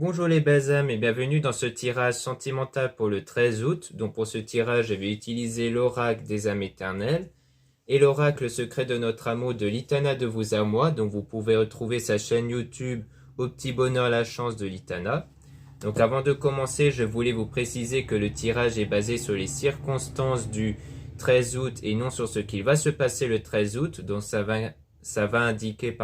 Bonjour les belles âmes et bienvenue dans ce tirage sentimental pour le 13 août. Donc pour ce tirage, je vais utiliser l'oracle des âmes éternelles et l'oracle secret de notre amour de Litana de vous à moi. Donc vous pouvez retrouver sa chaîne YouTube Au petit bonheur la chance de Litana. Donc avant de commencer, je voulais vous préciser que le tirage est basé sur les circonstances du 13 août et non sur ce qu'il va se passer le 13 août. Donc ça va indiquer,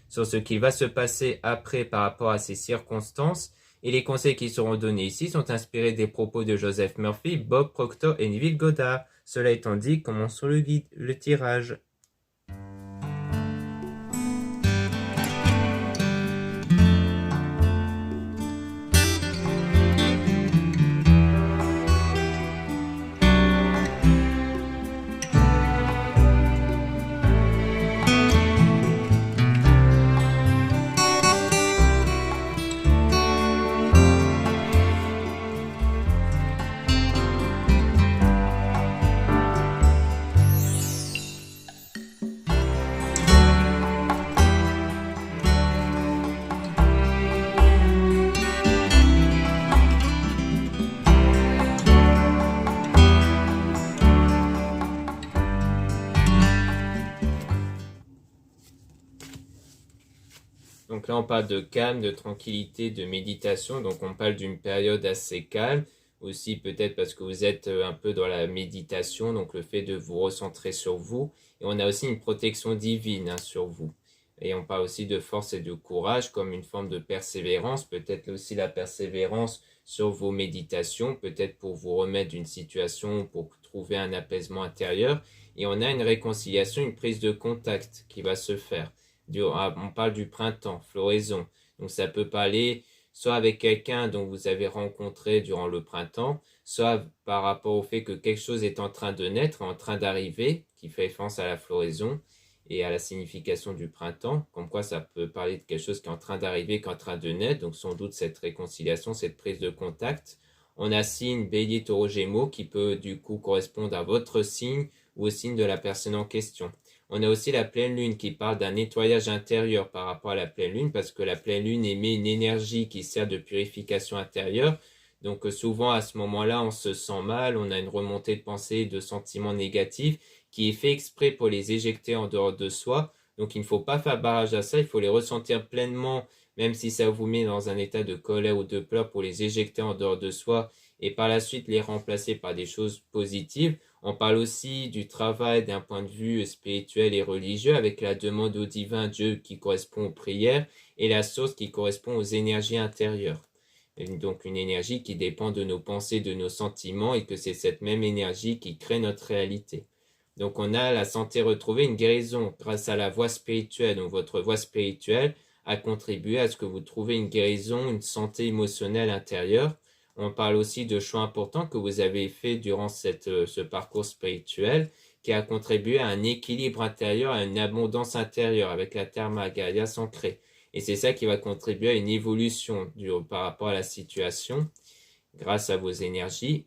sur ce qui va se passer après par rapport à ces circonstances. Et les conseils qui seront donnés ici sont inspirés des propos de Joseph Murphy, Bob Proctor et Neville Goddard. Cela étant dit, commençons le tirage. Donc là, on parle de calme, de tranquillité, de méditation. Donc on parle d'une période assez calme. Aussi peut-être parce que vous êtes un peu dans la méditation, donc le fait de vous recentrer sur vous. Et on a aussi une protection divine sur vous. Et on parle aussi de force et de courage comme une forme de persévérance. Peut-être aussi la persévérance sur vos méditations, peut-être pour vous remettre d'une situation, pour trouver un apaisement intérieur. Et on a une réconciliation, une prise de contact qui va se faire. On parle du printemps, floraison. Donc ça peut parler soit avec quelqu'un dont vous avez rencontré durant le printemps, soit par rapport au fait que quelque chose est en train de naître, en train d'arriver, qui fait référence à la floraison et à la signification du printemps, comme quoi ça peut parler de quelque chose qui est en train d'arriver, qui est en train de naître, donc sans doute cette réconciliation, cette prise de contact. On a signe Bélier, Taureau, Gémeaux qui peut du coup correspondre à votre signe ou au signe de la personne en question. On a aussi la pleine lune qui parle d'un nettoyage intérieur par rapport à la pleine lune parce que la pleine lune émet une énergie qui sert de purification intérieure. Donc souvent à ce moment-là, on se sent mal, on a une remontée de pensée, de sentiments négatifs qui est fait exprès pour les éjecter en dehors de soi. Donc il ne faut pas faire barrage à ça, il faut les ressentir pleinement, même si ça vous met dans un état de colère ou de peur pour les éjecter en dehors de soi et par la suite les remplacer par des choses positives. On parle aussi du travail d'un point de vue spirituel et religieux avec la demande au divin Dieu qui correspond aux prières et la source qui correspond aux énergies intérieures. Et donc une énergie qui dépend de nos pensées, de nos sentiments et que c'est cette même énergie qui crée notre réalité. Donc on a la santé retrouvée, une guérison grâce à la voie spirituelle. Donc votre voie spirituelle a contribué à ce que vous trouviez une guérison, une santé émotionnelle intérieure. On parle aussi de choix importants que vous avez fait durant ce parcours spirituel qui a contribué à un équilibre intérieur, à une abondance intérieure avec la terre Gaïa ancrée. Et c'est ça qui va contribuer à une évolution par rapport à la situation grâce à vos énergies.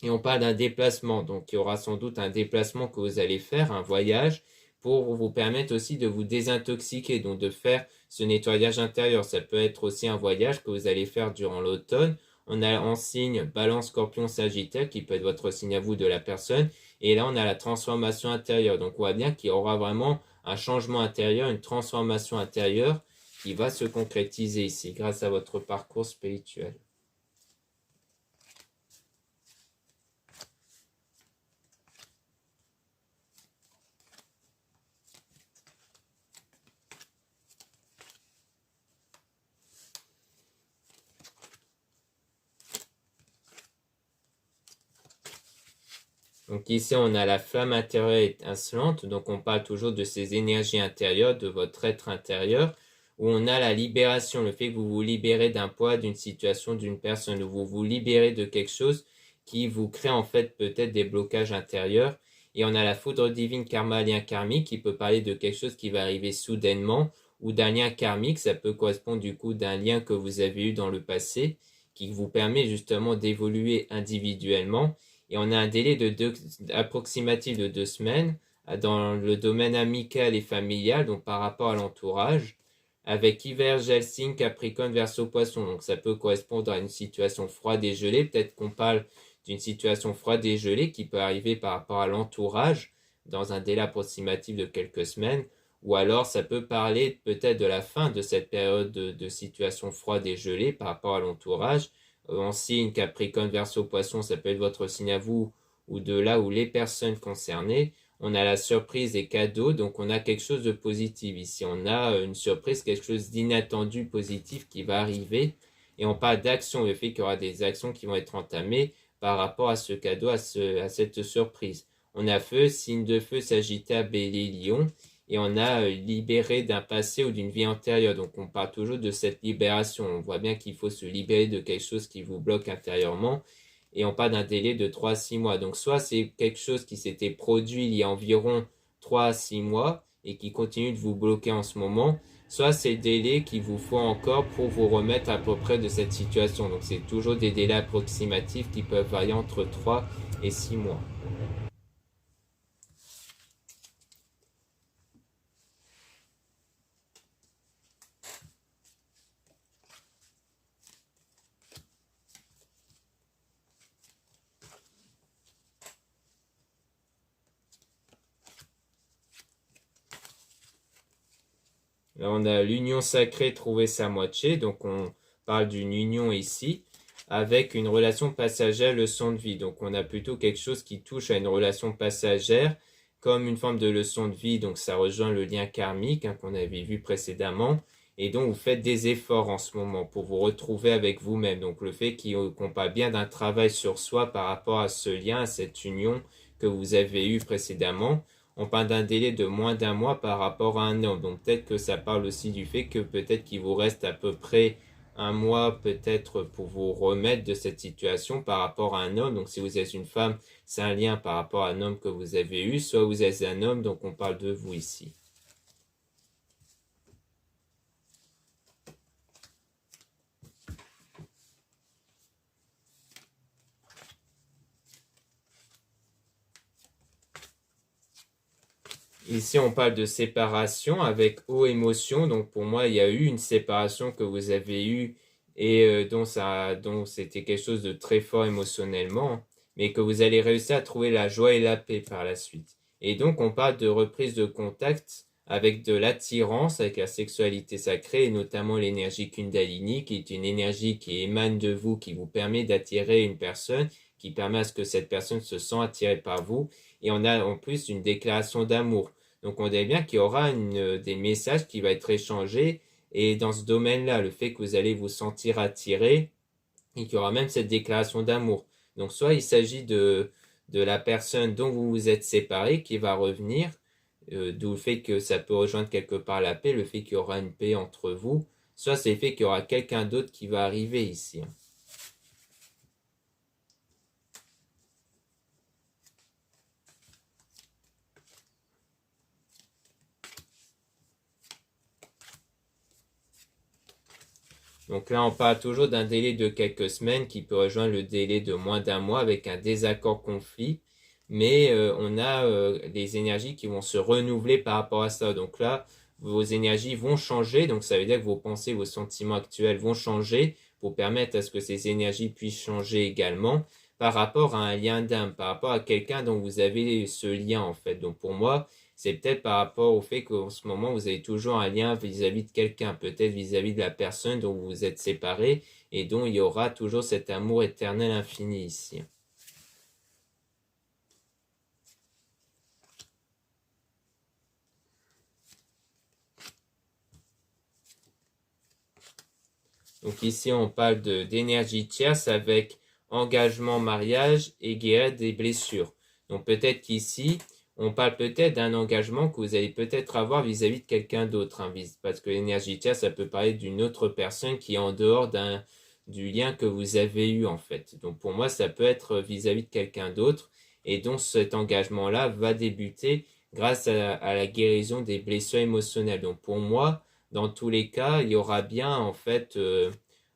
Et on parle d'un déplacement, donc il y aura sans doute un déplacement que vous allez faire, un voyage, pour vous permettre aussi de vous désintoxiquer, donc de faire ce nettoyage intérieur. Ça peut être aussi un voyage que vous allez faire durant l'automne. On a en signe Balance, Scorpion, Sagittaire qui peut être votre signe à vous de la personne. Et là, on a la transformation intérieure. Donc, on voit bien qu'il y aura vraiment un changement intérieur, une transformation intérieure qui va se concrétiser ici grâce à votre parcours spirituel. Donc ici, on a la flamme intérieure étincelante. Donc on parle toujours de ces énergies intérieures, de votre être intérieur, où on a la libération, le fait que vous vous libérez d'un poids, d'une situation, d'une personne, où vous vous libérez de quelque chose qui vous crée en fait peut-être des blocages intérieurs. Et on a la foudre divine karma, lien karmique, qui peut parler de quelque chose qui va arriver soudainement, ou d'un lien karmique, ça peut correspondre du coup d'un lien que vous avez eu dans le passé, qui vous permet justement d'évoluer individuellement. Et on a un délai approximatif de 2 semaines dans le domaine amical et familial, donc par rapport à l'entourage, avec hiver, gel, signe, Capricorne, Verseau, Poisson. Donc ça peut correspondre à une situation froide et gelée. Peut-être qu'on parle d'une situation froide et gelée qui peut arriver par rapport à l'entourage dans un délai approximatif de quelques semaines. Ou alors ça peut parler peut-être de la fin de cette période de situation froide et gelée par rapport à l'entourage. En signe, Capricorne, Verseau, Poisson, ça peut être votre signe à vous ou de là où les personnes concernées. On a la surprise des cadeaux, donc on a quelque chose de positif ici. On a une surprise, quelque chose d'inattendu, positif qui va arriver. Et on parle d'action, le fait qu'il y aura des actions qui vont être entamées par rapport à ce cadeau, à cette surprise. On a feu, signe de feu, Sagittaire, Bélier, Lion. Et on a libéré d'un passé ou d'une vie antérieure. Donc on parle toujours de cette libération. On voit bien qu'il faut se libérer de quelque chose qui vous bloque intérieurement. Et on parle d'un délai de 3 à 6 mois. Donc soit c'est quelque chose qui s'était produit il y a environ 3 à 6 mois et qui continue de vous bloquer en ce moment, soit c'est le délai qu'il vous faut encore pour vous remettre à peu près de cette situation. Donc c'est toujours des délais approximatifs qui peuvent varier entre 3 et 6 mois. Là, on a l'union sacrée, trouver sa moitié. Donc, on parle d'une union ici avec une relation passagère, leçon de vie. Donc, on a plutôt quelque chose qui touche à une relation passagère comme une forme de leçon de vie. Donc, ça rejoint le lien karmique qu'on avait vu précédemment. Et donc, vous faites des efforts en ce moment pour vous retrouver avec vous-même. Donc, le fait qu'on parle bien d'un travail sur soi par rapport à ce lien, à cette union que vous avez eue précédemment. On parle d'un délai de moins d'un mois par rapport à un homme. Donc peut-être que ça parle aussi du fait que peut-être qu'il vous reste à peu près un mois peut-être pour vous remettre de cette situation par rapport à un homme. Donc si vous êtes une femme, c'est un lien par rapport à un homme que vous avez eu. Soit vous êtes un homme, donc on parle de vous ici. Ici, on parle de séparation avec eau émotion. Donc, pour moi, il y a eu une séparation que vous avez eue et dont c'était quelque chose de très fort émotionnellement, mais que vous allez réussir à trouver la joie et la paix par la suite. Et donc, on parle de reprise de contact avec de l'attirance, avec la sexualité sacrée et notamment l'énergie Kundalini, qui est une énergie qui émane de vous, qui vous permet d'attirer une personne, qui permet à ce que cette personne se sente attirée par vous. Et on a en plus une déclaration d'amour. Donc on dirait bien qu'il y aura des messages qui vont être échangés et dans ce domaine-là, le fait que vous allez vous sentir attiré et qu'il y aura même cette déclaration d'amour. Donc soit il s'agit de la personne dont vous vous êtes séparé qui va revenir, d'où le fait que ça peut rejoindre quelque part la paix, le fait qu'il y aura une paix entre vous, soit c'est le fait qu'il y aura quelqu'un d'autre qui va arriver ici. Donc là, on parle toujours d'un délai de quelques semaines qui peut rejoindre le délai de moins d'un mois avec un désaccord conflit. Mais on a des énergies qui vont se renouveler par rapport à ça. Donc là, vos énergies vont changer. Donc ça veut dire que vos pensées, vos sentiments actuels vont changer pour permettre à ce que ces énergies puissent changer également par rapport à un lien d'âme, par rapport à quelqu'un dont vous avez ce lien en fait. Donc pour moi, c'est peut-être par rapport au fait qu'en ce moment, vous avez toujours un lien vis-à-vis de quelqu'un, peut-être vis-à-vis de la personne dont vous vous êtes séparé et dont il y aura toujours cet amour éternel infini ici. Donc ici, on parle d'énergie tierce avec engagement, mariage et guérir des blessures. Donc peut-être qu'ici, on parle peut-être d'un engagement que vous allez peut-être avoir vis-à-vis de quelqu'un d'autre. Hein, parce que l'énergie tierce, ça peut parler d'une autre personne qui est en dehors du lien que vous avez eu en fait. Donc pour moi, ça peut être vis-à-vis de quelqu'un d'autre et donc cet engagement-là va débuter grâce à la guérison des blessures émotionnelles. Donc pour moi, dans tous les cas, il y aura bien en fait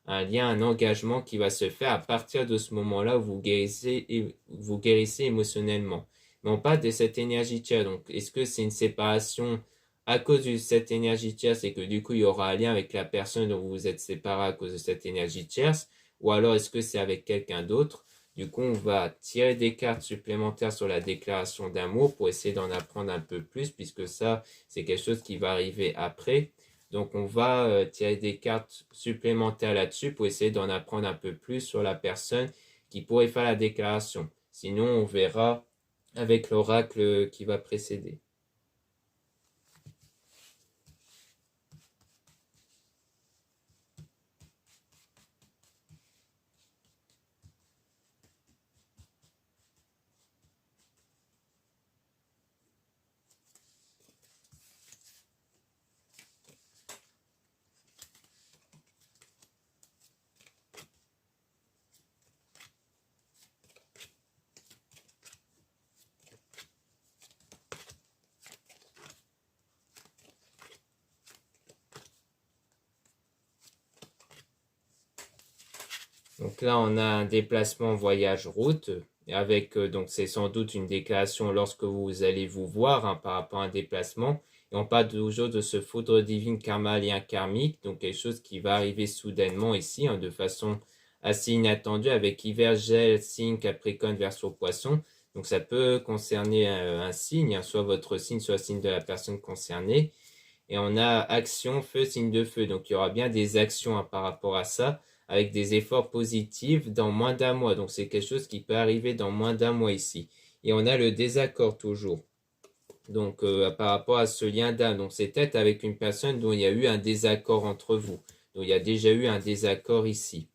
un lien, un engagement qui va se faire à partir de ce moment-là où vous guérissez émotionnellement. Mais on parle de cette énergie tiers. Donc, est-ce que c'est une séparation à cause de cette énergie tierce et que du coup il y aura un lien avec la personne dont vous vous êtes séparé à cause de cette énergie tierce, ou alors est-ce que c'est avec quelqu'un d'autre? Du coup, on va tirer des cartes supplémentaires sur la déclaration d'amour pour essayer d'en apprendre un peu plus, puisque ça, c'est quelque chose qui va arriver après. Donc, on va tirer des cartes supplémentaires là-dessus pour essayer d'en apprendre un peu plus sur la personne qui pourrait faire la déclaration. Sinon, on verra avec l'oracle qui va précéder. Donc là, on a un déplacement voyage-route, avec, donc c'est sans doute une déclaration lorsque vous allez vous voir hein, par rapport à un déplacement. Et on parle toujours de ce foudre divine karma lien karmique, donc quelque chose qui va arriver soudainement ici, hein, de façon assez inattendue, avec hiver, gel, signe, capricorne, verseau, poisson. Donc ça peut concerner un signe, hein, soit votre signe, soit le signe de la personne concernée. Et on a action, feu, signe de feu. Donc il y aura bien des actions hein, par rapport à ça, avec des efforts positifs dans moins d'un mois. Donc c'est quelque chose qui peut arriver dans moins d'un mois ici. Et on a le désaccord toujours. Donc par rapport à ce lien d'âme. Donc c'est peut-être avec une personne dont il y a eu un désaccord entre vous. Donc il y a déjà eu un désaccord ici.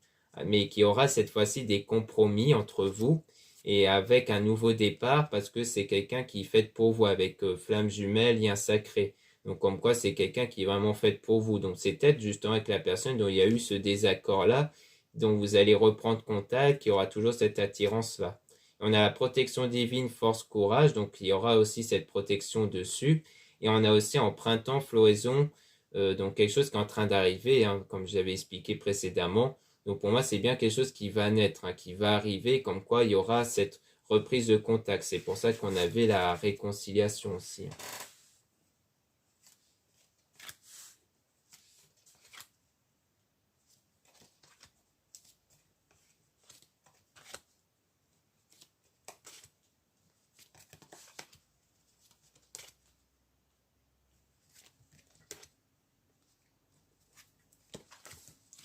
Mais qui aura cette fois-ci des compromis entre vous et avec un nouveau départ parce que c'est quelqu'un qui est fait pour vous avec flamme jumelle, lien sacré. Donc comme quoi c'est quelqu'un qui est vraiment fait pour vous. Donc c'est peut-être justement avec la personne dont il y a eu ce désaccord-là, dont vous allez reprendre contact, qui aura toujours cette attirance-là. On a la protection divine, force, courage, donc il y aura aussi cette protection dessus. Et on a aussi en printemps, floraison, donc quelque chose qui est en train d'arriver, hein, comme j'avais expliqué précédemment. Donc pour moi, c'est bien quelque chose qui va naître, hein, qui va arriver, comme quoi il y aura cette reprise de contact. C'est pour ça qu'on avait la réconciliation aussi.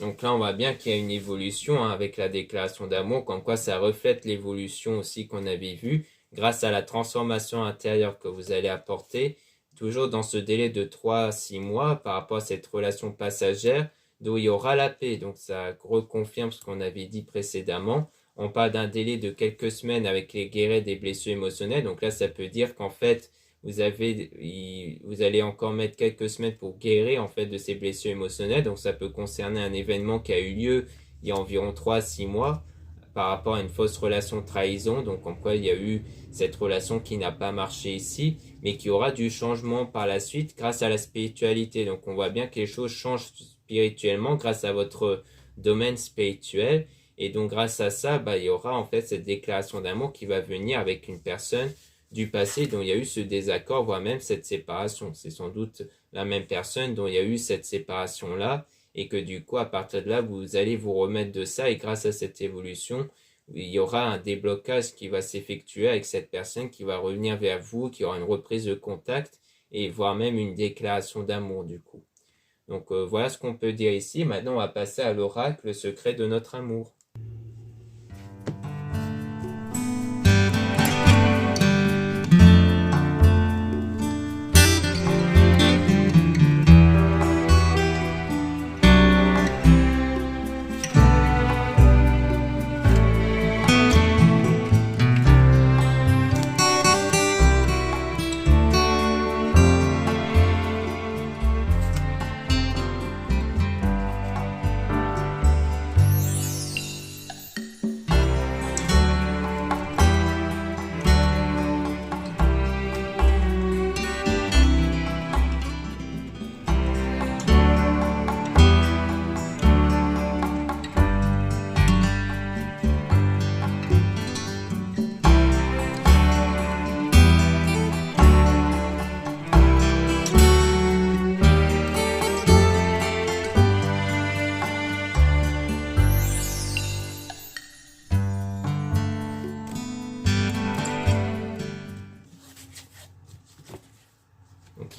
Donc là, on voit bien qu'il y a une évolution hein, avec la déclaration d'amour, comme quoi ça reflète l'évolution aussi qu'on avait vue grâce à la transformation intérieure que vous allez apporter, toujours dans ce délai de 3 à 6 mois par rapport à cette relation passagère, d'où il y aura la paix. Donc ça reconfirme ce qu'on avait dit précédemment. On parle d'un délai de quelques semaines avec les guéris des blessures émotionnelles. Donc là, ça peut dire qu'en fait, vous allez encore mettre quelques semaines pour guérir en fait de ces blessures émotionnelles. Donc ça peut concerner un événement qui a eu lieu il y a environ 3 à 6 mois par rapport à une fausse relation de trahison. Donc en quoi il y a eu cette relation qui n'a pas marché ici, mais qui aura du changement par la suite grâce à la spiritualité. Donc on voit bien que les choses changent spirituellement grâce à votre domaine spirituel. Et donc grâce à ça, il y aura en fait cette déclaration d'amour qui va venir avec une personne du passé dont il y a eu ce désaccord, voire même cette séparation. C'est sans doute la même personne dont il y a eu cette séparation-là, et que du coup, à partir de là, vous allez vous remettre de ça, et grâce à cette évolution, il y aura un déblocage qui va s'effectuer avec cette personne qui va revenir vers vous, qui aura une reprise de contact, et voire même une déclaration d'amour du coup. Donc voilà ce qu'on peut dire ici. Maintenant, on va passer à l'oracle, le secret de notre amour.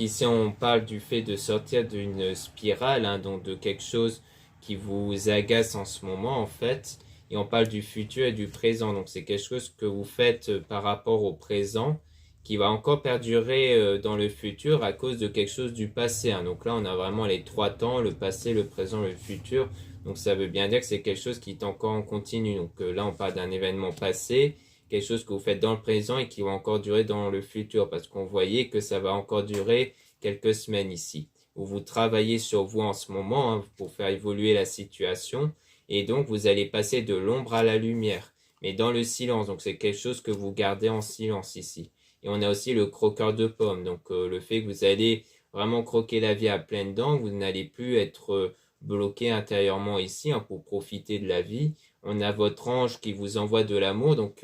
ici on parle du fait de sortir d'une spirale, hein, donc de quelque chose qui vous agace en ce moment en fait. Et on parle du futur et du présent. Donc c'est quelque chose que vous faites par rapport au présent qui va encore perdurer dans le futur à cause de quelque chose du passé, hein. Donc là on a vraiment les trois temps, le passé, le présent, le futur. Donc ça veut bien dire que c'est quelque chose qui est encore en continu. Donc là on parle d'un événement passé, quelque chose que vous faites dans le présent et qui va encore durer dans le futur, parce qu'on voyait que ça va encore durer quelques semaines ici, où vous travaillez sur vous en ce moment, hein, pour faire évoluer la situation, et donc vous allez passer de l'ombre à la lumière, mais dans le silence. Donc c'est quelque chose que vous gardez en silence ici. Et on a aussi le croqueur de pommes, donc le fait que vous allez vraiment croquer la vie à pleines dents, vous n'allez plus être bloqué intérieurement ici, hein, pour profiter de la vie. On a votre ange qui vous envoie de l'amour, donc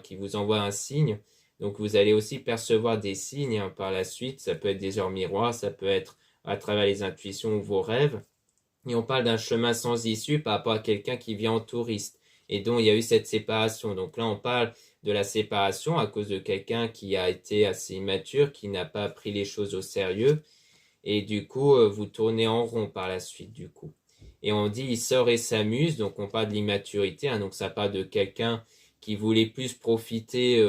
qui vous envoie un signe. Donc vous allez aussi percevoir des signes, hein, par la suite. Ça peut être des heures miroirs, ça peut être à travers les intuitions ou vos rêves. Et on parle d'un chemin sans issue par rapport à quelqu'un qui vient en touriste et dont il y a eu cette séparation. Donc là, on parle de la séparation à cause de quelqu'un qui a été assez immature, qui n'a pas pris les choses au sérieux. Et du coup, vous tournez en rond par la suite, du coup. Et on dit, il sort et s'amuse, donc on parle de l'immaturité, hein, donc ça parle de quelqu'un qui voulait plus profiter,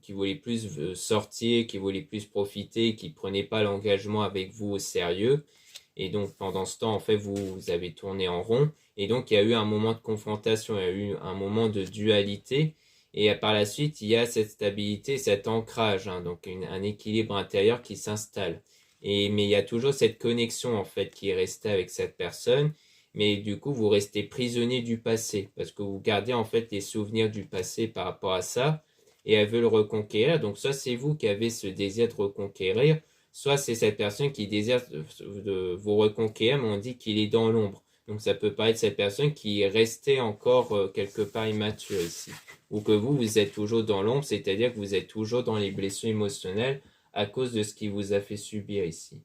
qui voulait plus sortir, qui voulait plus profiter, qui prenait pas l'engagement avec vous au sérieux. Et donc pendant ce temps, en fait, vous avez tourné en rond. Et donc il y a eu un moment de confrontation, il y a eu un moment de dualité. Et par la suite, il y a cette stabilité, cet ancrage, hein, donc un équilibre intérieur qui s'installe. Mais il y a toujours cette connexion en fait qui est restée avec cette personne, mais du coup vous restez prisonnier du passé parce que vous gardez en fait les souvenirs du passé par rapport à ça, et elle veut le reconquérir. Donc soit c'est vous qui avez ce désir de reconquérir, soit c'est cette personne qui désire de vous reconquérir, mais on dit qu'il est dans l'ombre. Donc ça peut pas être cette personne qui est restée encore quelque part immature ici, ou que vous êtes toujours dans l'ombre, c'est-à-dire que vous êtes toujours dans les blessures émotionnelles à cause de ce qui vous a fait subir ici.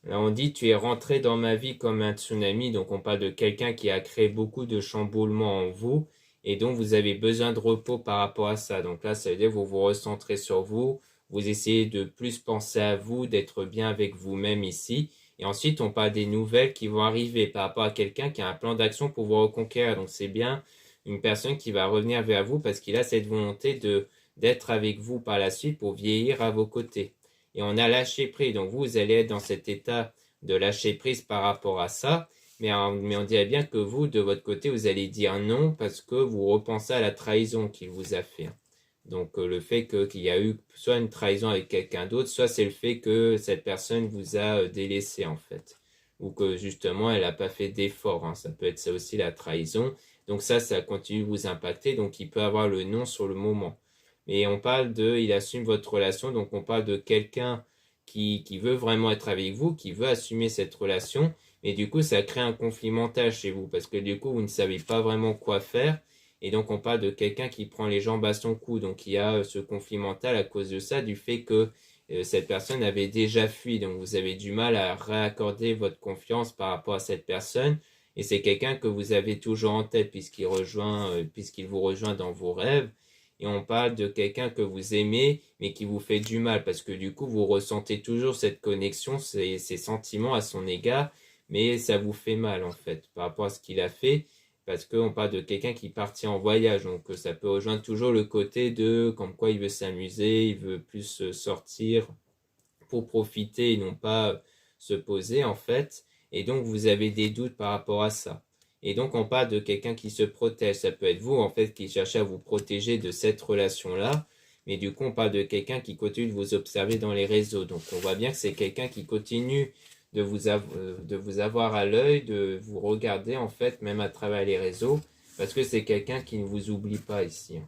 Là, on dit, tu es rentré dans ma vie comme un tsunami. Donc, on parle de quelqu'un qui a créé beaucoup de chamboulements en vous et donc vous avez besoin de repos par rapport à ça. Donc là, ça veut dire que vous vous recentrez sur vous, vous essayez de plus penser à vous, d'être bien avec vous-même ici. Et ensuite, on parle des nouvelles qui vont arriver par rapport à quelqu'un qui a un plan d'action pour vous reconquérir. Donc, c'est bien une personne qui va revenir vers vous parce qu'il a cette volonté d'être avec vous par la suite pour vieillir à vos côtés. Et on a lâché prise. Donc vous allez être dans cet état de lâcher prise par rapport à ça. Mais on dirait bien que vous, de votre côté, vous allez dire non parce que vous repensez à la trahison qu'il vous a fait. Donc le fait qu'il y a eu soit une trahison avec quelqu'un d'autre, soit c'est le fait que cette personne vous a délaissé en fait. Ou que justement elle n'a pas fait d'effort, hein. Ça peut être ça aussi la trahison. Donc ça continue de vous impacter. Donc il peut avoir le non sur le moment. Mais on parle il assume votre relation, donc on parle de quelqu'un qui veut vraiment être avec vous, qui veut assumer cette relation, mais du coup ça crée un conflit mental chez vous, parce que du coup vous ne savez pas vraiment quoi faire, et donc on parle de quelqu'un qui prend les jambes à son cou, donc il y a ce conflit mental à cause de ça, du fait que cette personne avait déjà fui, donc vous avez du mal à réaccorder votre confiance par rapport à cette personne, et c'est quelqu'un que vous avez toujours en tête puisqu'il vous rejoint dans vos rêves. Et on parle de quelqu'un que vous aimez, mais qui vous fait du mal, parce que du coup, vous ressentez toujours cette connexion, ces sentiments à son égard, mais ça vous fait mal, en fait, par rapport à ce qu'il a fait, parce qu'on parle de quelqu'un qui partit en voyage, donc ça peut rejoindre toujours le côté de, comme quoi il veut s'amuser, il veut plus sortir pour profiter et non pas se poser, en fait, et donc vous avez des doutes par rapport à ça. Et donc on parle de quelqu'un qui se protège. Ça peut être vous en fait qui cherchez à vous protéger de cette relation-là, mais du coup, on parle de quelqu'un qui continue de vous observer dans les réseaux. Donc, on voit bien que c'est quelqu'un qui continue de vous avoir à l'œil, de vous regarder, en fait, même à travers les réseaux, parce que c'est quelqu'un qui ne vous oublie pas ici.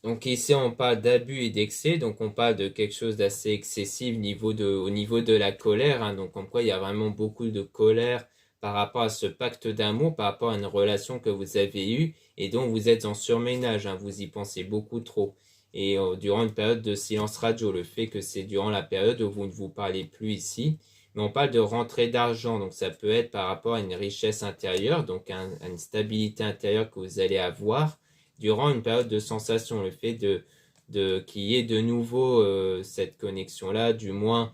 Donc ici, on parle d'abus et d'excès, donc on parle de quelque chose d'assez excessif au niveau de la colère, hein. Donc comme quoi il y a vraiment beaucoup de colère par rapport à ce pacte d'amour, par rapport à une relation que vous avez eue et dont vous êtes en surménage, hein. Vous y pensez beaucoup trop. Et durant une période de silence radio, le fait que c'est durant la période où vous ne vous parlez plus ici, mais on parle de rentrée d'argent, donc ça peut être par rapport à une richesse intérieure, donc à une stabilité intérieure que vous allez avoir durant une période de sensation, le fait qu'il y ait de nouveau cette connexion-là, du moins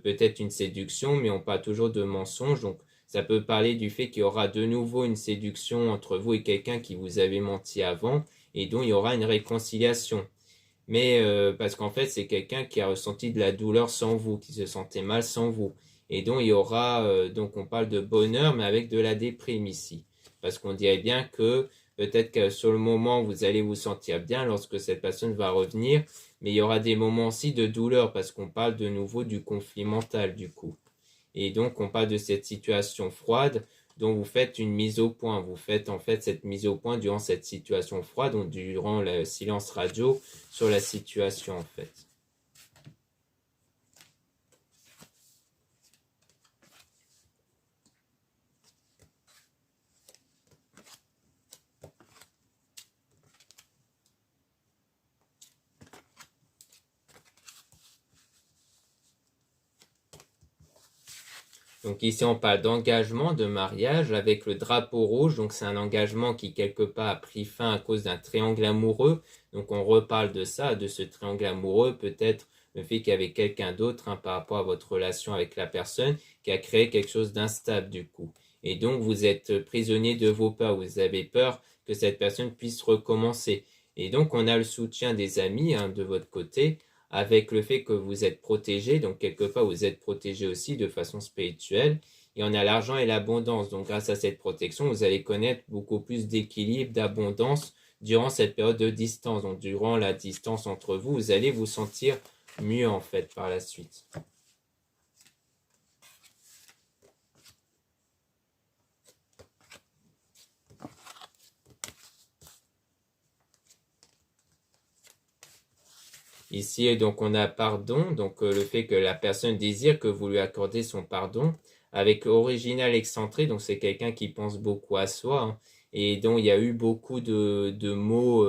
peut-être une séduction, mais on parle toujours de mensonge. Donc ça peut parler du fait qu'il y aura de nouveau une séduction entre vous et quelqu'un qui vous avait menti avant et dont il y aura une réconciliation. Mais parce qu'en fait, c'est quelqu'un qui a ressenti de la douleur sans vous, qui se sentait mal sans vous. Et dont il y aura, donc on parle de bonheur, mais avec de la déprime ici. Parce qu'on dirait bien que peut-être que sur le moment, vous allez vous sentir bien lorsque cette personne va revenir, mais il y aura des moments aussi de douleur, parce qu'on parle de nouveau du conflit mental, du coup. Et donc, on parle de cette situation froide dont vous faites une mise au point. Vous faites en fait cette mise au point durant cette situation froide, donc durant le silence radio sur la situation en fait. Donc ici on parle d'engagement, de mariage avec le drapeau rouge. Donc c'est un engagement qui quelque part a pris fin à cause d'un triangle amoureux. Donc on reparle de ça, de ce triangle amoureux, peut-être le fait qu'il y avait quelqu'un d'autre par rapport à votre relation avec la personne qui a créé quelque chose d'instable du coup. Et donc vous êtes prisonnier de vos peurs, vous avez peur que cette personne puisse recommencer. Et donc on a le soutien des amis de votre côté avec le fait que vous êtes protégé, donc quelque part vous êtes protégé aussi de façon spirituelle, et on a l'argent et l'abondance, donc grâce à cette protection, vous allez connaître beaucoup plus d'équilibre, d'abondance durant cette période de distance, donc durant la distance entre vous, vous allez vous sentir mieux en fait par la suite. Ici, donc, on a pardon, donc le fait que la personne désire que vous lui accordez son pardon, avec original excentré, donc c'est quelqu'un qui pense beaucoup à soi, hein, et dont il y a eu beaucoup de mots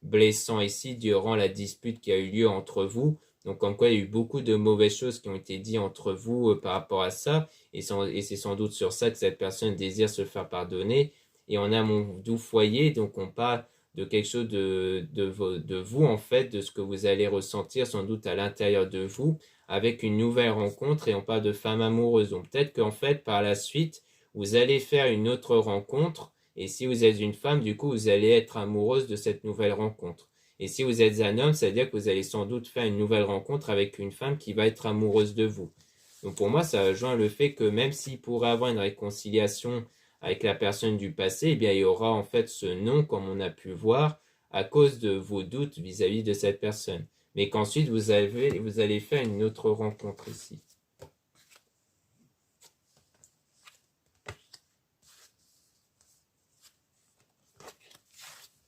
blessants ici durant la dispute qui a eu lieu entre vous. Donc, comme quoi il y a eu beaucoup de mauvaises choses qui ont été dites entre vous par rapport à ça, et c'est sans doute sur ça que cette personne désire se faire pardonner. Et on a mon doux foyer, donc on parle de quelque chose de vous, en fait, de ce que vous allez ressentir sans doute à l'intérieur de vous avec une nouvelle rencontre et on parle de femme amoureuse. Donc peut-être qu'en fait, par la suite, vous allez faire une autre rencontre et si vous êtes une femme, du coup, vous allez être amoureuse de cette nouvelle rencontre. Et si vous êtes un homme, c'est-à-dire que vous allez sans doute faire une nouvelle rencontre avec une femme qui va être amoureuse de vous. Donc pour moi, ça rejoint le fait que même s'il pourrait avoir une réconciliation avec la personne du passé, eh bien, il y aura en fait ce non, comme on a pu voir, à cause de vos doutes vis-à-vis de cette personne. Mais qu'ensuite, vous allez faire une autre rencontre ici.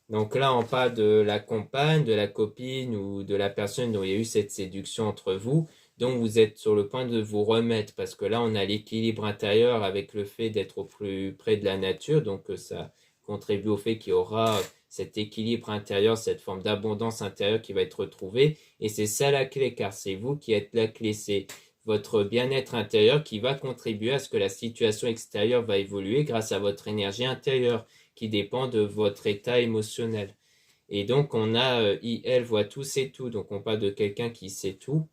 Donc là, on parle de la compagne, de la copine ou de la personne dont il y a eu cette séduction entre vous. Donc vous êtes sur le point de vous remettre parce que là, on a l'équilibre intérieur avec le fait d'être au plus près de la nature. Donc ça contribue au fait qu'il y aura cet équilibre intérieur, cette forme d'abondance intérieure qui va être retrouvée. Et c'est ça la clé, car c'est vous qui êtes la clé. C'est votre bien-être intérieur qui va contribuer à ce que la situation extérieure va évoluer grâce à votre énergie intérieure qui dépend de votre état émotionnel. Et donc, on a elle voit tout, sait tout. Donc, on parle de quelqu'un qui sait tout.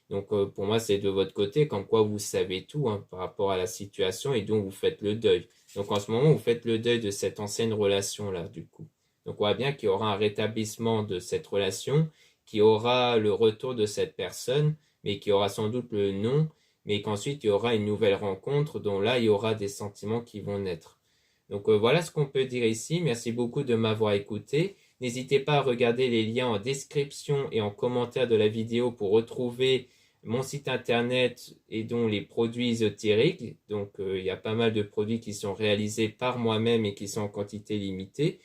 Donc pour moi, c'est de votre côté, comme quoi vous savez tout hein, par rapport à la situation et donc vous faites le deuil. Donc en ce moment, vous faites le deuil de cette ancienne relation-là, du coup. Donc on voit bien qu'il y aura un rétablissement de cette relation, qu'il y aura le retour de cette personne, mais qu'il y aura sans doute le non, mais qu'ensuite il y aura une nouvelle rencontre, dont là, il y aura des sentiments qui vont naître. Donc voilà ce qu'on peut dire ici. Merci beaucoup de m'avoir écouté. N'hésitez pas à regarder les liens en description et en commentaire de la vidéo pour retrouver mon site internet et donc les produits ésotériques. Donc il y a pas mal de produits qui sont réalisés par moi-même et qui sont en quantité limitée.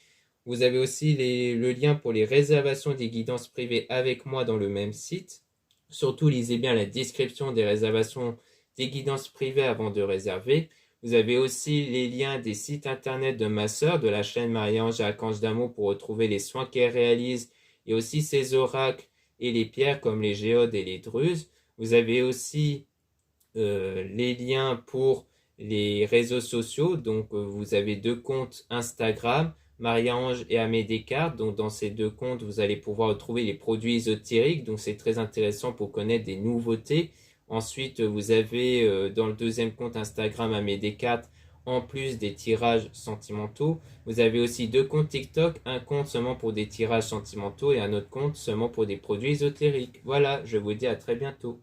Vous avez aussi le lien pour les réservations des guidances privées avec moi dans le même site. Surtout, lisez bien la description des réservations des guidances privées avant de réserver. Vous avez aussi les liens des sites internet de ma sœur, de la chaîne Marie-Ange Archange d'Amour pour retrouver les soins qu'elle réalise et aussi ses oracles et les pierres comme les géodes et les druses. Vous avez aussi les liens pour les réseaux sociaux. Donc, vous avez 2 comptes Instagram, Marie-Ange et Amé Descartes. Donc, dans ces 2 comptes, vous allez pouvoir retrouver les produits ésotériques. Donc, c'est très intéressant pour connaître des nouveautés. Ensuite, vous avez dans le 2e compte Instagram Amé Descartes, en plus des tirages sentimentaux. Vous avez aussi 2 comptes TikTok, un compte seulement pour des tirages sentimentaux et un autre compte seulement pour des produits ésotériques. Voilà, je vous dis à très bientôt.